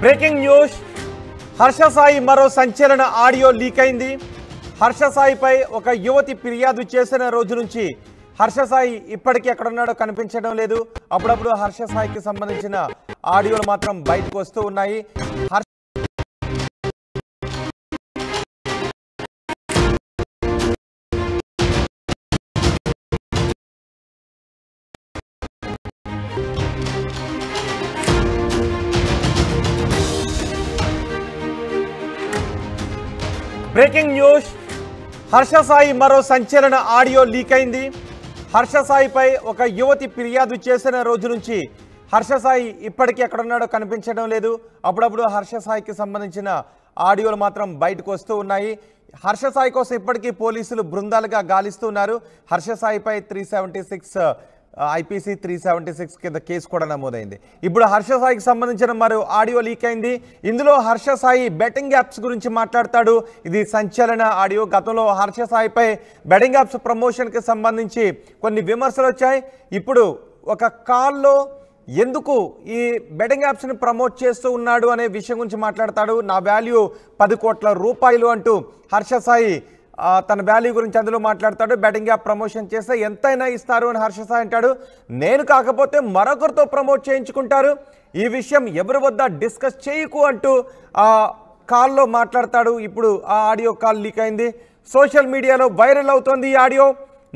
Breaking news Harsha Sai మరో సంచలన audio leak అయింది. హర్ష సాయిపై ఒక యువతి ఫిర్యాదు చేసిన రోజు నుంచి హర్ష సాయి ఇప్పటికీ ఎక్కడున్నాడో కనిపించడం లేదు. అప్పుడప్పుడు హర్ష సాయికి సంబంధించిన ఆడియోలు మాత్రం బయటకు వస్తూ ఉన్నాయి. బ్రేకింగ్ న్యూస్ హర్ష సాయి మరో సంచలన ఆడియో లీక్ అయింది. హర్ష సాయిపై ఒక యువతి ఫిర్యాదు చేసిన రోజు నుంచి హర్ష సాయి ఇప్పటికీ ఎక్కడున్నాడో కనిపించడం లేదు. అప్పుడప్పుడు హర్ష సాయికి సంబంధించిన ఆడియోలు మాత్రం బయటకు వస్తూ ఉన్నాయి. హర్ష సాయి కోసం ఇప్పటికీ పోలీసులు బృందాలుగా గాలిస్తున్నారు. హర్ష సాయిపై 376 ఐపీసీ 376 కింద కేసు కూడా నమోదైంది. ఇప్పుడు హర్ష సాయికి సంబంధించిన మరో ఆడియో లీక్ అయింది. ఇందులో హర్ష సాయి బెట్టింగ్ యాప్స్ గురించి మాట్లాడతాడు. ఇది సంచలన ఆడియో. గతంలో హర్ష సాయిపై బెట్టింగ్ యాప్స్ ప్రమోషన్కి సంబంధించి కొన్ని విమర్శలు వచ్చాయి. ఇప్పుడు ఒక కాల్లో ఎందుకు ఈ బెట్టింగ్ యాప్స్ని ప్రమోట్ చేస్తూ ఉన్నాడు అనే విషయం గురించి మాట్లాడతాడు. నా వాల్యూ 10 కోట్ల రూపాయలు అంటూ హర్ష సాయి తన వాల్యూ గురించి అందులో మాట్లాడతాడు. బెట్టింగ్ యాప్ ప్రమోషన్ చేస్తే ఎంతైనా ఇస్తారు అని హర్ష సాయి అంటాడు. నేను కాకపోతే మరొకరితో ప్రమోట్ చేయించుకుంటారు, ఈ విషయం ఎవరి వద్ద డిస్కస్ చేయకు అంటూ కాల్లో మాట్లాడతాడు. ఇప్పుడు ఆ ఆడియో కాల్ లీక్ అయింది. సోషల్ మీడియాలో వైరల్ అవుతోంది ఈ ఆడియో.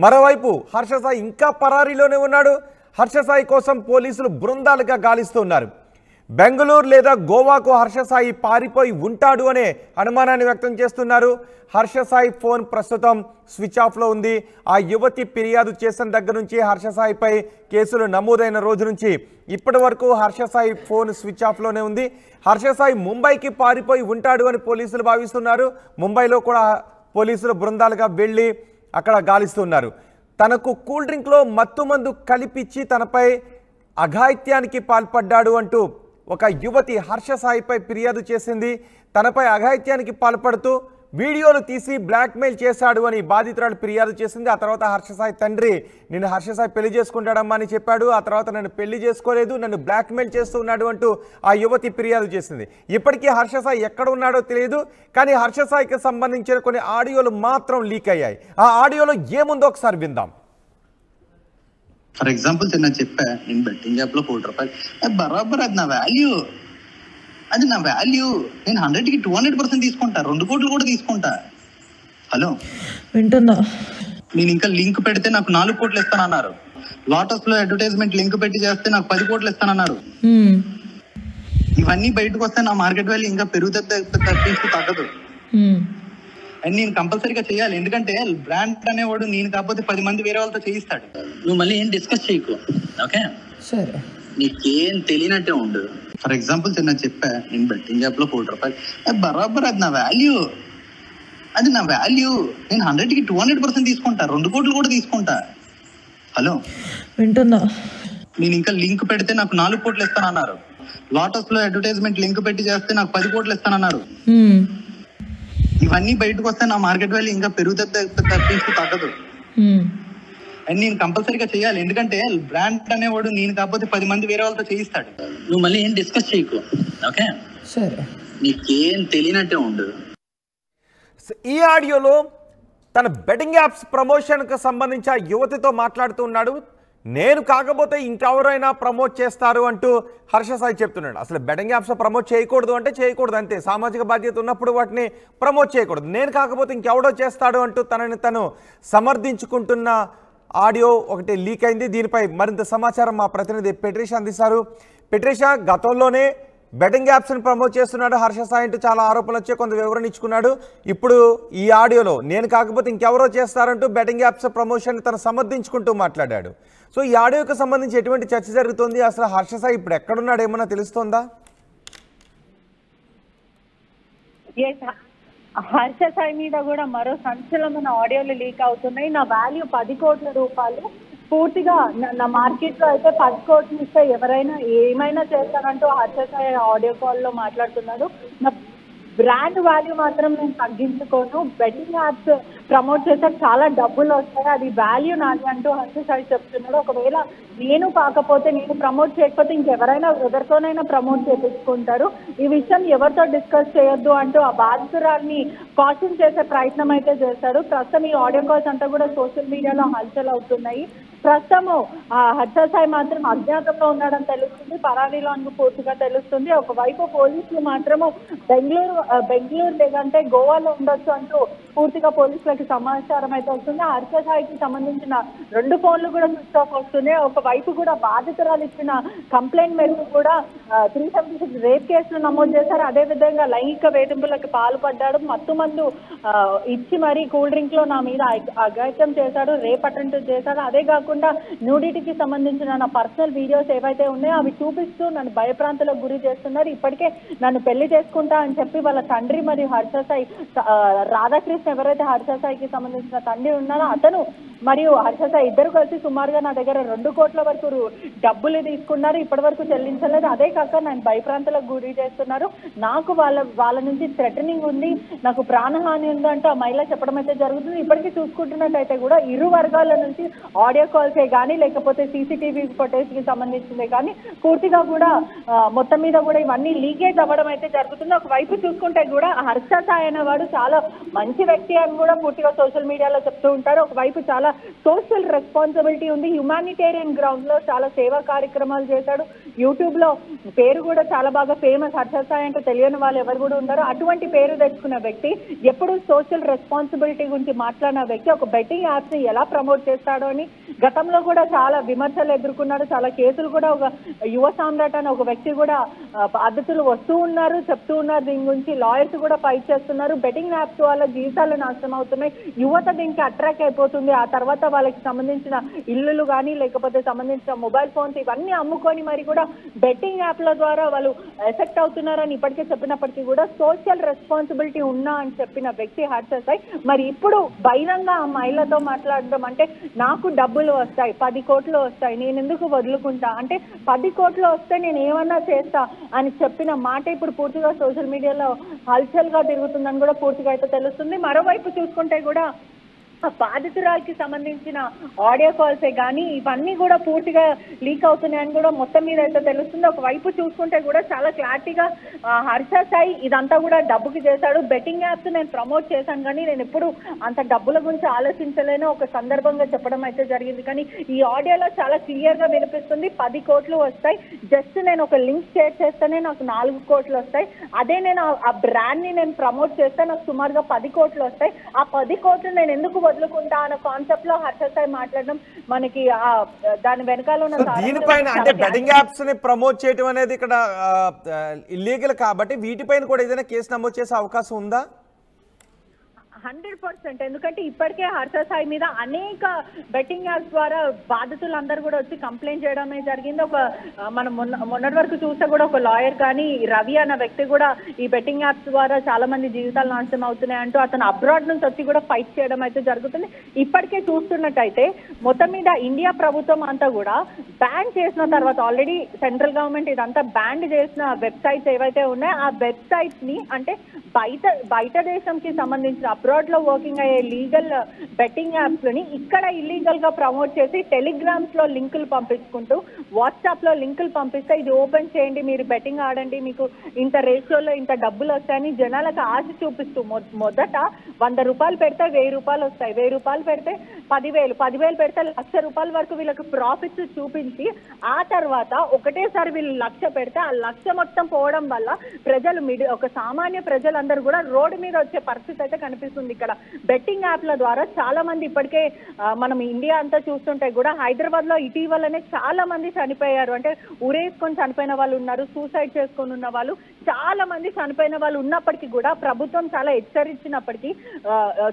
మరోవైపు హర్ష సాయి ఇంకా పరారీలోనే ఉన్నాడు. హర్ష సాయి కోసం పోలీసులు బృందాలుగా గాలిస్తున్నారు. బెంగళూరు లేదా గోవాకు హర్ష సాయి పారిపోయి ఉంటాడు అనే అనుమానాన్ని వ్యక్తం చేస్తున్నారు. హర్ష సాయి ఫోన్ ప్రస్తుతం స్విచ్ ఆఫ్లో ఉంది. ఆ యువతి ఫిర్యాదు చేసిన దగ్గర నుంచి హర్ష సాయిపై కేసులు నమోదైన రోజు నుంచి ఇప్పటి వరకు హర్ష సాయి ఫోన్ స్విచ్ ఆఫ్లోనే ఉంది. హర్ష సాయి ముంబైకి పారిపోయి ఉంటాడు అని పోలీసులు భావిస్తున్నారు. ముంబైలో కూడా పోలీసులు బృందాలుగా వెళ్ళి అక్కడ గాలిస్తున్నారు. తనకు కూల్ డ్రింక్లో మత్తుమందు కలిపిచ్చి తనపై అఘాయిత్యానికి పాల్పడ్డాడు అంటూ ఒక యువతి హర్ష సాయిపై ఫిర్యాదు చేసింది. తనపై అఘాయిత్యానికి పాల్పడుతూ వీడియోలు తీసి బ్లాక్మెయిల్ చేశాడు అని బాధితురాలు ఫిర్యాదు చేసింది. ఆ తర్వాత హర్ష సాయి తండ్రి నేను హర్ష సాయి పెళ్లి చేసుకుంటాడమ్మా అని చెప్పాడు. ఆ తర్వాత నన్ను పెళ్లి చేసుకోలేదు, నన్ను బ్లాక్మెయిల్ చేస్తూ ఉన్నాడు అంటూ ఆ యువతి ఫిర్యాదు చేసింది. ఇప్పటికీ హర్ష సాయి ఎక్కడ ఉన్నాడో తెలియదు. కానీ హర్ష సాయికి సంబంధించిన కొన్ని ఆడియోలు మాత్రం లీక్ అయ్యాయి. ఆ ఆడియోలో ఏముందో ఒకసారి విందాం. ఫర్ ఎగ్జాంపుల్ నేను చెప్పా, నేను బెట్టింగ్ యాప్ లో 1 కోటి రూపాయలు బరాబర్ అది నా వాల్యూ, అది నా వాల్యూ. నేను 100కి 200% తీసుకుంటా, 2 కోట్లు కూడా తీసుకుంటా. హలో వింటున్నా. నేను ఇంకా లింక్ పెడితే నాకు 4 కోట్లు ఇస్తానన్నారు. లాటస్ లో అడ్వర్టైజ్మెంట్ లింక్ పెట్టి చేస్తే నాకు 10 కోట్లు ఇస్తానన్నారు. ఇవన్నీ బయటకు వస్తే నా మార్కెట్ వాల్యూ ఇంకా పెరుగుతుంది తగ్గదు. అండ్ నేను కంపల్సరీగా చేయాలి, ఎందుకంటే బ్రాండ్ అనేవాడు నేను కాకపోతే 10 మంది వేరే వాళ్ళతో చేయిస్తాడు. నువ్వు మళ్ళీ ఏం డిస్కస్ చేయకు, ఓకే? సరే, నీకేం తెలియనట్టే ఉండు. ఫర్ ఎగ్జాంపుల్ నేను చెప్పా, నేను బెట్టింగ్ యాప్ లో 1 కోటి రూపాయలు బరాబర్ అది నా వాల్యూ, అది నా వాల్యూ. నేను 100కి 200% తీసుకుంటా, 2 కోట్లు కూడా తీసుకుంటా. హలో వింటున్నా. నేను ఇంకా లింక్ పెడితే నాకు 4 కోట్లు ఇస్తానన్నారు. లాటస్ లో అడ్వర్టైజ్మెంట్ లింక్ పెట్టి చేస్తే నాకు 10 కోట్లు ఇస్తానన్నారు. ఇవన్నీ బయటకు వస్తే నా మార్కెట్ వాల్యూ ఇంకా పెరుగుతుంది తగ్గదు. అండ్ నేను కంపల్సరీగా చేయాలి, ఎందుకంటే బ్రాండ్ అనేవాడు నేను కాకపోతే 10 మంది వేరే వాళ్ళతో చేయిస్తాడు. నువ్వు మళ్ళీ ఏం డిస్కస్ చేయకు, ఓకే? సరే, నీకేం తెలియనట్టే ఉండు. ఈ ఆడియోలో తన బెట్టింగ్ యాప్స్ ప్రమోషన్కి సంబంధించి ఆ యువతితో మాట్లాడుతూ ఉన్నాడు. నేను కాకపోతే ఇంకెవరైనా ప్రమోట్ చేస్తారు అంటూ హర్ష సాయి చెప్తున్నాడు. అసలు బెట్టింగ్ యాప్స్ ప్రమోట్ చేయకూడదు అంటే చేయకూడదు, అంతే. సామాజిక బాధ్యత ఉన్నప్పుడు వాటిని ప్రమోట్ చేయకూడదు. నేను కాకపోతే ఇంకెవడో చేస్తాడు అంటూ తనని తను సమర్థించుకుంటున్న ఆడియో ఒకటి లీక్ అయింది. దీనిపై మరింత సమాచారం మా ప్రతినిధి పెట్రిషా అందిస్తారు. పెట్రిషా, గతంలోనే బెట్టింగ్ యాప్స్ని ప్రమోట్ చేస్తున్నాడు హర్ష సాయి అంటూ చాలా ఆరోపణలు వచ్చే కొంత వివరణ ఇచ్చుకున్నాడు. ఇప్పుడు ఈ ఆడియోలో నేను కాకపోతే ఇంకెవరో చేస్తారంటూ బెట్టింగ్ యాప్స్ ప్రమోషన్ తను సమర్థించుకుంటూ మాట్లాడాడు. సో ఈ ఆడియోకి సంబంధించి ఎటువంటి చర్చ జరుగుతుంది? అసలు హర్ష సాయి ఇప్పుడు ఎక్కడున్నాడు ఏమన్నా తెలుస్తోందా? హర్ష సాయి మీద కూడా మరో సంచలనమైన ఆడియోలు లీక్ అవుతున్నాయి. నా వాల్యూ 10 కోట్ల రూపాయలు, పూర్తిగా నా మార్కెట్ లో అయితే 10 కోట్లు ఇస్తే ఎవరైనా ఏమైనా చేస్తారంటూ హర్ష సాయి ఆడియో కాల్ లో మాట్లాడుతున్నాడు. నా బ్రాండ్ వాల్యూ మాత్రం నేను తగ్గించుకోను, బెట్టింగ్ యాప్స్ ప్రమోట్ చేస్తే చాలా డబ్బులు వస్తాయి, అది వాల్యూ నాది అంటూ హర్ష సాయి చెప్తున్నాడు. ఒకవేళ నేను కాకపోతే, నేను ప్రమోట్ చేయకపోతే ఇంకెవరైనా ఎవరితోనైనా ప్రమోట్ చేయించుకుంటారు, ఈ విషయం ఎవరితో డిస్కస్ చేయొద్దు అంటూ ఆ బాధితురాల్ని కాషన్ చేసే ప్రయత్నం అయితే చేశాడు. ప్రస్తుతం ఈ ఆడియో కాల్స్ అంతా కూడా సోషల్ మీడియాలో హల్చల్ అవుతున్నాయి. ప్రస్తుతము హర్ష సాయి మాత్రం అజ్ఞాతంలో ఉన్నాడని తెలుస్తుంది, పరారీలో అని పూర్తిగా తెలుస్తుంది. ఒకవైపు పోలీసులు మాత్రము బెంగళూరు లేదంటే గోవాలో ఉండొచ్చు అంటూ పూర్తిగా పోలీసులకి సమాచారం అయితే వస్తుంది. హర్ష సాయికి సంబంధించిన 2 ఫోన్లు కూడా స్విచ్ ఆఫ్ వస్తున్నాయి. ఒకవైపు కూడా బాధితురాలు ఇచ్చిన కంప్లైంట్ మేరకు కూడా 376 రేప్ కేసులు నమోదు చేశారు. అదేవిధంగా లైంగిక వేధింపులకు పాల్పడ్డాడు, మత్తుమందు ఇచ్చి మరీ కూల్ డ్రింక్ లో నా మీద అఘాయిత్యం చేశాడు, రేప్ అటెంప్ట్ చేశాడు. అదే కాకుండా న్యూడిటీకి సంబంధించిన నా పర్సనల్ వీడియోస్ ఏవైతే ఉన్నాయో అవి చూపిస్తూ నన్ను భయప్రాంతాలకు గురి చేస్తున్నారు, ఇప్పటికే నన్ను పెళ్లి చేసుకుంటా అని చెప్పి వాళ్ళ తండ్రి మరియు హర్ష సాయి రాధాకృష్ణ ఎవరైతే హర్ష సాయికి సంబంధించిన తండ్రి ఉన్నారో అతను మరియు హర్ష సాయి ఇద్దరు కలిసి సుమారుగా నా దగ్గర 2 కోట్ల వరకు డబ్బులు తీసుకున్నారు, ఇప్పటి వరకు చెల్లించలేదు. అదే కాక నన్ను భయప్రాంతాలకు గురి చేస్తున్నారు, నాకు వాళ్ళ నుంచి థ్రెటనింగ్ ఉంది, నాకు ప్రాణహాని ఉంది అంటూ ఆ మహిళ చెప్పడం అయితే జరుగుతుంది. ఇప్పటికీ చూసుకుంటున్నట్టయితే కూడా ఇరు వర్గాల నుంచి ఆడియో కాల్సే కానీ లేకపోతే సీసీటీవీ ఫుటేజ్ కి సంబంధించిందే కానీ పూర్తిగా కూడా మొత్తం మీద కూడా ఇవన్నీ లీకేజ్ అవ్వడం అయితే జరుగుతుంది. ఒకవైపు చూసుకుంటే కూడా హర్ష సాయి అనేవాడు చాలా మంచి వ్యక్తి అని కూడా పూర్తిగా సోషల్ మీడియాలో చెప్తూ ఉంటారు. ఒకవైపు చాలా సోషల్ రెస్పాన్సిబిలిటీ ఉంది, హ్యుమానిటేరియన్ గ్రౌండ్ లో చాలా సేవా కార్యక్రమాలు చేశాడు, యూట్యూబ్ లో పేరు కూడా చాలా బాగా ఫేమస్. హర్ష సాయి అంటే తెలియని వాళ్ళు ఎవరు కూడా ఉంటారు. అటువంటి పేరు తెచ్చుకున్న వ్యక్తి, ఎప్పుడు సోషల్ రెస్పాన్సిబిలిటీ గురించి మాట్లాడిన వ్యక్తి ఒక బెట్టింగ్ యాప్స్ ని ఎలా ప్రమోట్ చేస్తాడో అని గతంలో కూడా చాలా విమర్శలు ఎదుర్కొన్నారు, చాలా కేసులు కూడా. ఒక యువ సామ్రాట్ అని ఒక వ్యక్తి కూడా బాధితులు వస్తూ ఉన్నారు, చెప్తూ ఉన్నారు దీని గురించి, లాయర్స్ కూడా ఫైట్ చేస్తున్నారు. బెట్టింగ్ యాప్స్ వల్ల జీవితాలు నాశనం అవుతున్నాయి, యువత దీనికి అట్రాక్ట్ అయిపోతుంది, ఆ తర్వాత వాళ్ళకి సంబంధించిన ఇల్లులు కానీ లేకపోతే సంబంధించిన మొబైల్ ఫోన్స్ ఇవన్నీ అమ్ముకొని మరి కూడా బెట్టింగ్ యాప్ల ద్వారా వాళ్ళు ఎఫెక్ట్ అవుతున్నారని ఇప్పటికే చెప్పినప్పటికీ కూడా సోషల్ రెస్పాన్సిబిలిటీ ఉన్నా అని చెప్పిన వ్యక్తి హర్ష సాయి మరి ఇప్పుడు బహిరంగ ఆ మహిళతో మాట్లాడడం అంటే నాకు డబ్బులు వస్తాయి, 10 కోట్లు వస్తాయి, నేను ఎందుకు వదులుకుంటా అంటే 10 కోట్లు వస్తే నేను ఏమన్నా చేస్తా అని చెప్పిన మాట ఇప్పుడు పూర్తిగా సోషల్ మీడియాలో హల్చల్ గా తిరుగుతుందని కూడా పూర్తిగా అయితే తెలుస్తుంది. మరోవైపు చూసుకుంటే కూడా బాధితురాలకి సంబంధించిన ఆడియో కాల్సే కానీ ఇవన్నీ కూడా పూర్తిగా లీక్ అవుతున్నాయని కూడా మొత్తం మీద అయితే తెలుస్తుంది. ఒకవైపు చూసుకుంటే కూడా చాలా క్లారిటీగా హర్ష సాయి ఇదంతా కూడా డబ్బుకి చేశాడు, బెట్టింగ్ యాప్స్ నేను ప్రమోట్ చేశాను కానీ నేను ఎప్పుడు అంత డబ్బుల గురించి ఆలోచించలేను ఒక సందర్భంగా చెప్పడం అయితే జరిగింది. కానీ ఈ ఆడియోలో చాలా క్లియర్ గా వినిపిస్తుంది 10 కోట్లు వస్తాయి, జస్ట్ నేను ఒక లింక్ షేర్ చేస్తేనే నాకు 4 కోట్లు వస్తాయి, అదే నేను ఆ బ్రాండ్ ని నేను ప్రమోట్ చేస్తే నాకు సుమారుగా 10 కోట్లు వస్తాయి, ఆ 10 కోట్లు నేను ఎందుకు వదులుకుంటా అన్న కాన్సెప్ట్ లో హర్ష సాయి మాట్లాడడం మనకి దాని వెనకాల ఉన్న దీనిపైన అంటే బెట్టింగ్ యాప్స్ ని ప్రమోట్ చేయడం అనేది ఇక్కడ ఇల్లీగల్ కాబట్టి వీటిపైన కూడా ఏదైనా కేసు నమోదు చేసే అవకాశం ఉందా? 100%. ఎందుకంటే ఇప్పటికే హర్ష సాయి మీద అనేక బెట్టింగ్ యాప్స్ ద్వారా బాధితులందరూ కూడా వచ్చి కంప్లైంట్ చేయడమే జరిగింది. ఒక మనం మొన్నటి వరకు చూస్తే కూడా ఒక లాయర్ కానీ రవి అన్న వ్యక్తి కూడా ఈ బెట్టింగ్ యాప్స్ ద్వారా చాలా మంది జీవితాలు నాశనం అవుతున్నాయి అంటూ అతను అబ్రాడ్ నుంచి వచ్చి కూడా ఫైట్ చేయడం అయితే జరుగుతుంది. ఇప్పటికే చూస్తున్నట్టయితే మొత్తం మీద ఇండియా ప్రభుత్వం అంతా కూడా బ్యాన్ చేసిన తర్వాత ఆల్రెడీ సెంట్రల్ గవర్నమెంట్ ఇదంతా బ్యాన్ చేసిన వెబ్సైట్స్ ఏవైతే ఉన్నాయో ఆ వెబ్సైట్స్ ని అంటే బయట దేశంకి సంబంధించిన అబ్రాడ్ లో వర్కింగ్ అయ్యే లీగల్ బెట్టింగ్ యాప్స్ ని ఇక్కడ ఇల్లీగల్ గా ప్రమోట్ చేసి టెలిగ్రామ్స్ లో లింకులు పంపించుకుంటూ వాట్సాప్ లో లింకులు పంపిస్తే ఇది ఓపెన్ చేయండి మీరు బెట్టింగ్ ఆడండి మీకు ఇంత రేషియోలో ఇంత డబ్బులు వస్తాయని జనాలకు ఆశ చూపిస్తూ మొదట 100 రూపాయలు పెడితే 1000 రూపాయలు వస్తాయి, 1000 రూపాయలు పెడితే 10,000, 10,000 పెడితే 1,00,000 రూపాయల వరకు వీళ్ళకి ప్రాఫిట్స్ చూపించి ఆ తర్వాత ఒకటేసారి వీళ్ళు 1,00,000 పెడితే ఆ 1,00,000 మొత్తం పోవడం వల్ల ప్రజలు ఒక సామాన్య ప్రజలందరూ కూడా రోడ్డు మీద వచ్చే పరిస్థితి అయితే కనిపిస్తుంది. ఇక్కడ బెట్టింగ్ యాప్ల ద్వారా చాలా మంది ఇప్పటికే మనం ఇండియా అంతా చూస్తుంటే కూడా హైదరాబాద్ లో ఇటీవలనే చాలా మంది చనిపోయారు, అంటే ఉరేసుకొని చనిపోయిన వాళ్ళు ఉన్నారు, సూసైడ్ చేసుకొని ఉన్న వాళ్ళు చాలా మంది చనిపోయిన వాళ్ళు ఉన్నప్పటికీ కూడా ప్రభుత్వం చాలా హెచ్చరించినప్పటికీ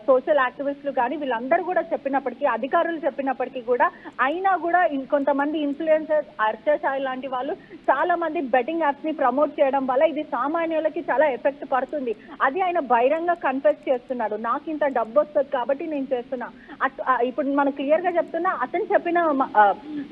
సోషల్ యాక్టివిస్టులు కానీ వీళ్ళందరూ కూడా చెప్పినప్పటికీ అధికారులు చెప్పినప్పటికీ కూడా అయినా కూడా ఇంకొంతమంది ఇన్ఫ్లుయెన్సర్స్ హర్ష సాయి లాంటి వాళ్ళు చాలా మంది బెట్టింగ్ యాప్స్ ని ప్రమోట్ చేయడం వల్ల ఇది సామాన్యులకి చాలా ఎఫెక్ట్ పడుతుంది. అది ఆయన బహిరంగ కన్ఫెస్ చేస్తున్నారు. కాదు, నాకు ఇంత డబ్బు వస్తుంది కాబట్టి నేను చేస్తున్నా. ఇప్పుడు మనం క్లియర్ గా చెప్తున్నా, అతను చెప్పిన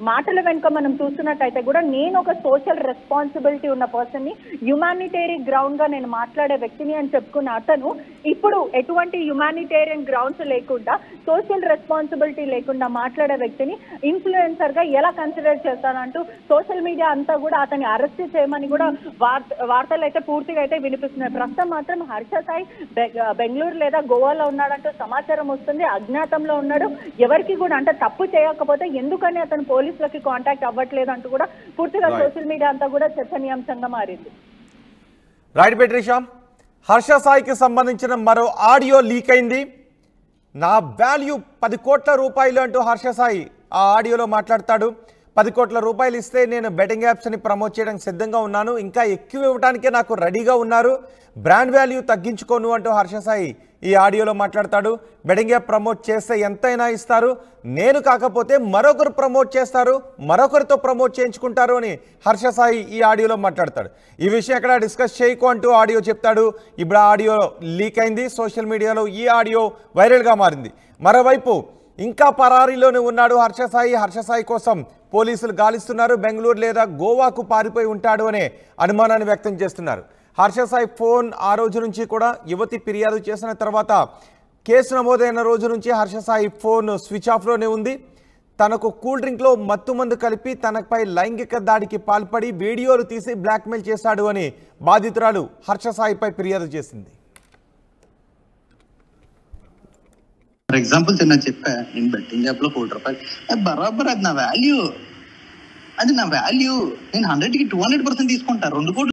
మాటల వెనుక మనం చూస్తున్నట్టయితే కూడా నేను ఒక సోషల్ రెస్పాన్సిబిలిటీ ఉన్న పర్సన్ ని, హ్యుమానిటేరియన్ గ్రౌండ్ గా నేను మాట్లాడే వ్యక్తిని అని చెప్పుకున్న అతను ఇప్పుడు ఎటువంటి హ్యుమానిటేరియన్ గ్రౌండ్స్ లేకుండా, సోషల్ రెస్పాన్సిబిలిటీ లేకుండా మాట్లాడే వ్యక్తిని ఇన్ఫ్లుయెన్సర్ గా ఎలా కన్సిడర్ చేస్తానంటూ సోషల్ మీడియా అంతా కూడా అతన్ని అరెస్ట్ చేయమని కూడా వార్తలు అయితే పూర్తిగా అయితే వినిపిస్తున్నాయి. ప్రస్తుతం మాత్రం హర్ష సాయి బెంగళూరు లేదా గోవాలో ఉన్నాడంటూ సమాచారం వస్తుంది. అజ్ఞాతంలో ఉన్నాడు. ఎవరికి కూడా అంటే తప్పు చేయకపోతే ఎందుకని అతను పోలీసులకి కాంటాక్ట్ అవ్వట్లేదు అంటూ కూడా పూర్తిగా సోషల్ మీడియా అంతా కూడా చర్చనీయాంశంగా మారింది. రైట్ పెట్రిషా, హర్ష సాయికి సంబంధించిన మరో ఆడియో లీక్ అయింది. నా వాల్యూ 10 కోట్ల రూపాయలు అంటూ హర్ష సాయి ఆ ఆడియోలో మాట్లాడతాడు. 10 కోట్ల రూపాయలు ఇస్తే నేను బెట్టింగ్ యాప్స్ని ప్రమోట్ చేయడానికి సిద్ధంగా ఉన్నాను, ఇంకా ఎక్కువ ఇవ్వడానికే నాకు రెడీగా ఉన్నారు, బ్రాండ్ వాల్యూ తగ్గించుకోను అంటూ హర్ష సాయి ఈ ఆడియోలో మాట్లాడతాడు. బెట్టింగ్ యాప్ ప్రమోట్ చేస్తే ఎంతైనా ఇస్తారు, నేను కాకపోతే మరొకరు ప్రమోట్ చేస్తారు, మరొకరితో ప్రమోట్ చేయించుకుంటారు అని హర్ష సాయి ఈ ఆడియోలో మాట్లాడతాడు. ఈ విషయం ఎక్కడ డిస్కస్ చేయకు అంటూ ఆడియో చెప్తాడు. ఇప్పుడు ఆ ఆడియో లీక్ అయింది. సోషల్ మీడియాలో ఈ ఆడియో వైరల్గా మారింది. మరోవైపు ఇంకా పరారీలోనే ఉన్నాడు హర్ష సాయి. హర్ష సాయి కోసం పోలీసులు గాలిస్తున్నారు. బెంగళూరు లేదా గోవాకు పారిపోయి ఉంటాడు అనే అనుమానాన్ని వ్యక్తం చేస్తున్నారు. హర్ష సాయి ఫోన్ ఆ రోజు నుంచి కూడా యువతి ఫిర్యాదు చేసిన తర్వాత కేసు నమోదైన రోజు నుంచి హర్ష సాయి ఫోన్ స్విచ్ ఆఫ్లోనే ఉంది. తనకు కూల్ డ్రింక్లో మత్తుమందు కలిపి తనపై లైంగిక దాడికి పాల్పడి వీడియోలు తీసి బ్లాక్మెయిల్ చేశాడు అని బాధితురాలు హర్ష సాయిపై ఫిర్యాదు చేసింది. ఫర్ ఎగ్జాంపుల్ చిన్న చెప్పా, నేను బెట్టింగ్ యాప్ లో ₹1 బరాబర్ అది నా వాల్యూ, నేను 100కి 200% తీసుకుంటా. 2 కోట్లు